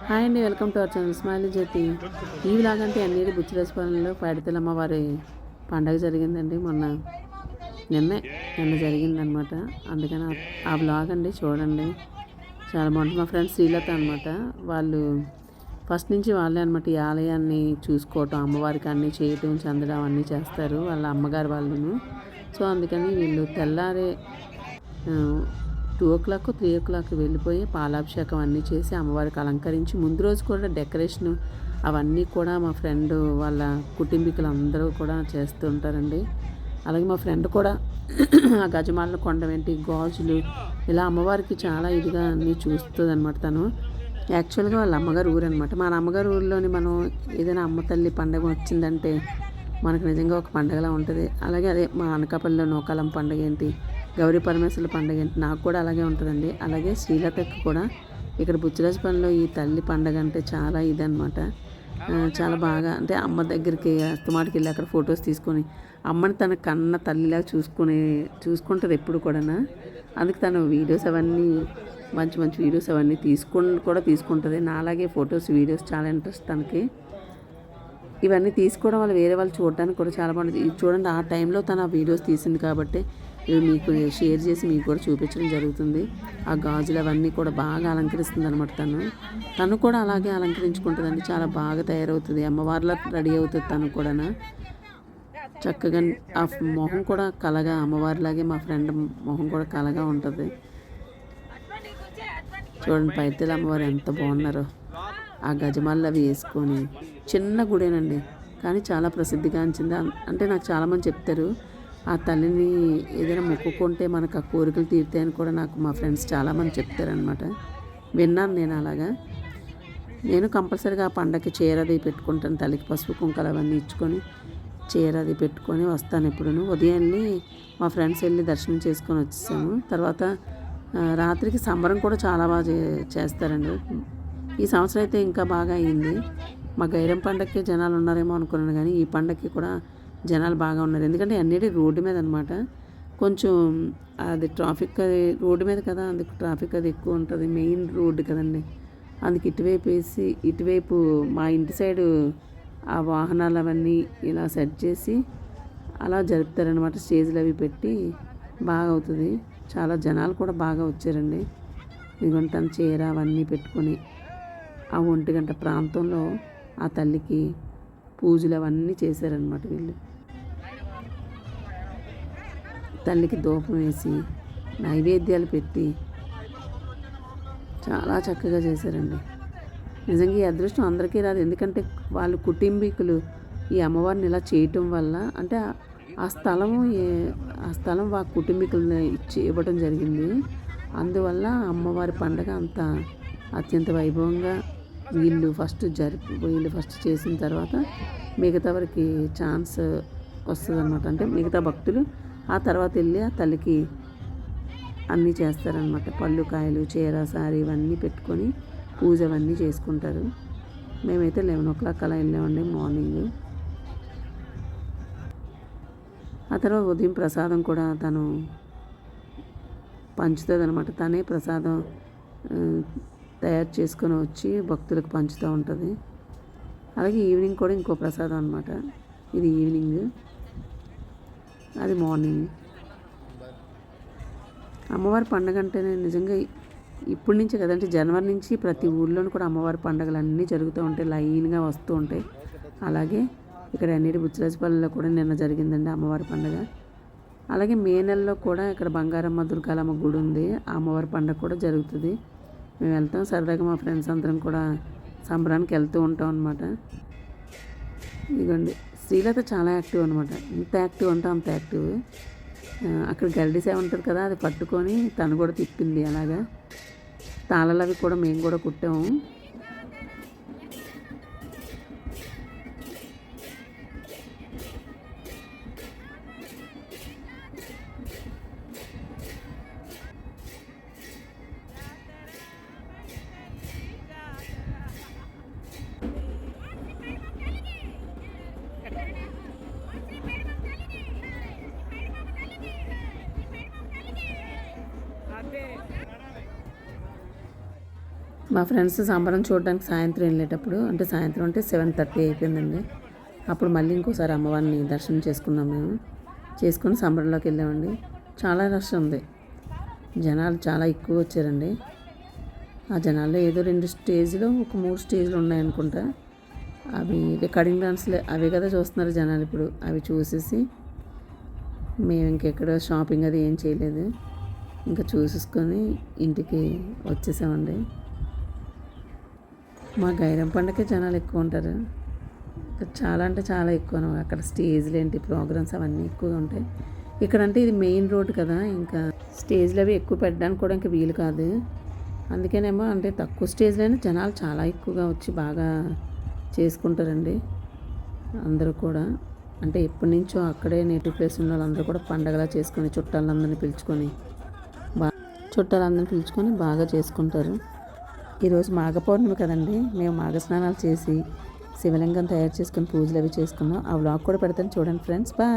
Hi అండి, welcome to our channel smiley Jyothi. ఈ vlog అంటే అన్నిటి బుచ్చిరాజపాలెంలో పైడితల్లి అమ్మవారి పండగ జరిగిందండి. నిన్న జరిగిందనమాట. అందుకని ఆ వ్లాగ్ అండి చూడండి, చాలా బాగుంటుంది. మా ఫ్రెండ్స్ శ్రీలత అనమాట. వాళ్ళు ఫస్ట్ నుంచి వాళ్ళే అనమాట ఈ ఆలయాన్ని చూసుకోవటం, అమ్మవారికి అన్నీ చేయటం, చెందడం అన్నీ చేస్తారు వాళ్ళ అమ్మగారు వాళ్ళను. సో అందుకని వీళ్ళు తెల్లారే 2 o'clock 3 o'clock వెళ్ళిపోయి పాలాభిషేకం అన్నీ చేసి అమ్మవారికి అలంకరించి, ముందు రోజు కూడా డెకరేషను అవన్నీ కూడా మా ఫ్రెండ్ వాళ్ళ కుటుంబీకులు అందరూ కూడా చేస్తూ ఉంటారండి. అలాగే మా ఫ్రెండ్ కూడా ఆ గజమాలను కొండవేంటి గాజులు ఇలా అమ్మవారికి చాలా ఇదిగా అన్నీ చూస్తుంది అనమాట. తను యాక్చువల్గా వాళ్ళ అమ్మగారు ఊరు అనమాట. మన అమ్మగారు ఊరిలోని మనం ఏదైనా అమ్మ తల్లి పండుగ వచ్చిందంటే మనకు నిజంగా ఒక పండుగలా ఉంటుంది. అలాగే అదే మా అనకాపల్లిలో నూకాలం పండుగ ఏంటి, గౌరీ పరమేశ్వరుల పండుగ ఏంటి, నాకు కూడా అలాగే ఉంటుందండి. అలాగే శ్రీలతకి కూడా ఇక్కడ బుచ్చిరాజపాలెంలో ఈ తల్లి పండుగ అంటే చాలా ఇదనమాట. చాలా బాగా అంటే అమ్మ దగ్గరికి అస్తమాటికి వెళ్ళి అక్కడ ఫొటోస్ తీసుకొని అమ్మని తన కన్న తల్లిలా చూసుకుంటుంది ఎప్పుడు కూడా. అందుకే తను వీడియోస్ అవన్నీ మంచి మంచి వీడియోస్ అవన్నీ తీసుకుంటుంది. నా అలాగే ఫొటోస్ వీడియోస్ చాలా ఇంట్రెస్ట్ తనకి. ఇవన్నీ తీసుకోవడం వల్ల వేరే వాళ్ళు చూడడానికి కూడా చాలా బాగుంటుంది. ఇది చూడండి, ఆ టైంలో తను ఆ వీడియోస్ తీసింది కాబట్టి ఇవి మీకు షేర్ చేసి మీకు కూడా చూపించడం జరుగుతుంది. ఆ గాజులు అవన్నీ కూడా బాగా అలంకరిస్తుంది అనమాట. తను కూడా అలాగే అలంకరించుకుంటుందండి. చాలా బాగా తయారవుతుంది, అమ్మవారిలా రెడీ అవుతుంది తను కూడా. చక్కగా ఆ మొహం కూడా కలగా అమ్మవారిలాగే మా ఫ్రెండ్ మొహం కూడా కలగా ఉంటుంది. చూడండి పైడితల్లి అమ్మవారు ఎంత బాగున్నారో. ఆ గజమాలు అవి వేసుకొని, చిన్న గుడేనండి కానీ చాలా ప్రసిద్ధిగాంచింది. అంటే నాకు చాలామంది చెప్తారు ఆ తల్లిని ఏదైనా మొక్కుకుంటే మనకు ఆ కోరికలు తీరుతాయని కూడా నాకు మా ఫ్రెండ్స్ చాలామంది చెప్తారనమాట. విన్నాను నేను అలాగా. నేను కంపల్సరీగా ఆ పండగకి చీర అది పెట్టుకుంటాను. తల్లికి పసుపు కుంకాలు అవన్నీ ఇచ్చుకొని చీర అది పెట్టుకొని వస్తాను ఎప్పుడును. ఉదయాన్నే మా ఫ్రెండ్స్ వెళ్ళి దర్శనం చేసుకొని వచ్చేసాము. తర్వాత రాత్రికి సంబరం కూడా చాలా బాగా చేస్తారండి. ఈ సంవత్సరం అయితే ఇంకా బాగా అయింది. మా గైరం పండగకి జనాలు ఉన్నారేమో అనుకున్నాను, కానీ ఈ పండగకి కూడా జనాలు బాగా ఉన్నారు. ఎందుకంటే అన్నిటి రోడ్డు మీద అనమాట. కొంచెం అది ట్రాఫిక్ అది రోడ్డు మీద కదా, అందుకు ట్రాఫిక్ అది ఎక్కువ ఉంటుంది. మెయిన్ రోడ్డు కదండి, అందుకు ఇటువైపు మా ఇంటి సైడు ఆ వాహనాలు అవన్నీ ఇలా సెట్ చేసి అలా జరుపుతారనమాట. స్టేజ్లు అవి పెట్టి బాగా అవుతుంది. చాలా జనాలు కూడా బాగా వచ్చారండి. ఇదిగోండి తన చీర అవన్నీ పెట్టుకొని ఆ 1 గంట ప్రాంతంలో ఆ తల్లికి పూజలు అవన్నీ చేశారనమాట. వీళ్ళు తల్లికి ధూపం వేసి నైవేద్యాలు పెట్టి చాలా చక్కగా చేశారండి. నిజంగా ఈ అదృష్టం అందరికీ రాదు. ఎందుకంటే వాళ్ళు కుటుంబీకులు ఈ అమ్మవారిని ఇలా చేయటం వల్ల, అంటే ఆ స్థలం వాళ్ళ కుటుంబీకులను ఇవ్వడం జరిగింది. అందువల్ల అమ్మవారి పండగ అంత అత్యంత వైభవంగా వీళ్ళు ఫస్ట్ చేసిన తర్వాత మిగతా వారికి ఛాన్స్ వస్తుంది అనమాట. అంటే మిగతా భక్తులు ఆ తర్వాత వెళ్ళి ఆ తల్లికి అన్నీ చేస్తారనమాట. పళ్ళు కాయలు చీర సారీ ఇవన్నీ పెట్టుకొని పూజ అవన్నీ చేసుకుంటారు. మేమైతే 11 o'clock అలా వెళ్ళామండి మార్నింగ్. ఆ తర్వాత ఉదయం ప్రసాదం కూడా తను పంచుతుంది అనమాట. తనే ప్రసాదం తయారు చేసుకొని వచ్చి భక్తులకు పంచుతూ ఉంటుంది. అలాగే ఈవినింగ్ కూడా ఇంకో ప్రసాదం అనమాట. ఇది ఈవినింగ్, అది మార్నింగ్. అమ్మవారి పండుగ అంటేనే నిజంగా ఇప్పటి నుంచి కదంటే జనవరి నుంచి ప్రతి ఊళ్ళోనూ కూడా అమ్మవారి పండుగలు అన్నీ జరుగుతూ ఉంటాయి, లైన్గా వస్తూ ఉంటాయి. అలాగే ఇక్కడ అన్నిటి బుచ్చిరాజపాలెంలో కూడా నిన్న జరిగిందండి అమ్మవారి పండుగ. అలాగే మే నెలలో కూడా ఇక్కడ బంగారమ్మ దుర్గాలమ్మ గుడి ఉంది, ఆ అమ్మవారి పండుగ కూడా జరుగుతుంది. మేము వెళ్తాం సరదాగా, మా ఫ్రెండ్స్ అందరం కూడా సంబరానికి వెళ్తూ ఉంటాం అనమాట. ఇదిగోండి శ్రీలత చాలా యాక్టివ్ అనమాట. ఎంత యాక్టివ్ అంటే అంత యాక్టివ్. అక్కడ గరిడి సేవ ఉంటుంది కదా, అది పట్టుకొని తను కూడా తిప్పింది. అలాగా తాళాలు అవి కూడా మేము కూడా కుట్టాము. మా ఫ్రెండ్స్ సంబరం చూడడానికి సాయంత్రం వెళ్ళేటప్పుడు సాయంత్రం అంటే 7:30 అయిపోయిందండి. అప్పుడు మళ్ళీ ఇంకోసారి అమ్మవారిని దర్శనం చేసుకున్నాం మేము. చేసుకొని సంబరంలోకి వెళ్ళామండి. చాలా రష్ ఉంది, జనాలు చాలా ఎక్కువ వచ్చారండి. ఆ జనాల్లో ఏదో 2 స్టేజ్లో ఒక 3 స్టేజ్లు ఉన్నాయనుకుంటా. అవి రికార్డింగ్ డాన్స్లే అవే కదా చూస్తున్నారు జనాలు ఇప్పుడు. అవి చూసేసి మేము ఇంకెక్కడ షాపింగ్ అది ఏం చేయలేదు, ఇంకా చూసేసుకొని ఇంటికి వచ్చేసామండి. మా గైరం పండుగకే జనాలు ఎక్కువ ఉంటారు. చాలా అంటే చాలా ఎక్కువ. అక్కడ స్టేజ్లు ఏంటి ప్రోగ్రామ్స్ అవన్నీ ఎక్కువగా ఉంటాయి. ఇక్కడంటే ఇది మెయిన్ రోడ్ కదా, ఇంకా స్టేజ్లు అవి ఎక్కువ పెట్టడానికి కూడా ఇంకా వీలు కాదు. అందుకేనేమో తక్కువ స్టేజ్లైనా జనాలు చాలా ఎక్కువగా వచ్చి బాగా చేసుకుంటారండి. అందరూ కూడా ఎప్పటి నుంచో అక్కడే నేటివ్ ప్లేస్ ఉన్న వాళ్ళందరూ కూడా పండగలా చేసుకొని చుట్టాలందరినీ పిలుచుకొని బాగా చేసుకుంటారు. ఈరోజు మాఘ పౌర్ణమి కదండి, మేము మాఘ స్నానాలు చేసి శివలింగం తయారు చేసుకొని పూజలు అవి చేసుకున్నాం. ఆ వ్లాగ్ కూడా పెడతాను చూడండి ఫ్రెండ్స్. బాయ్.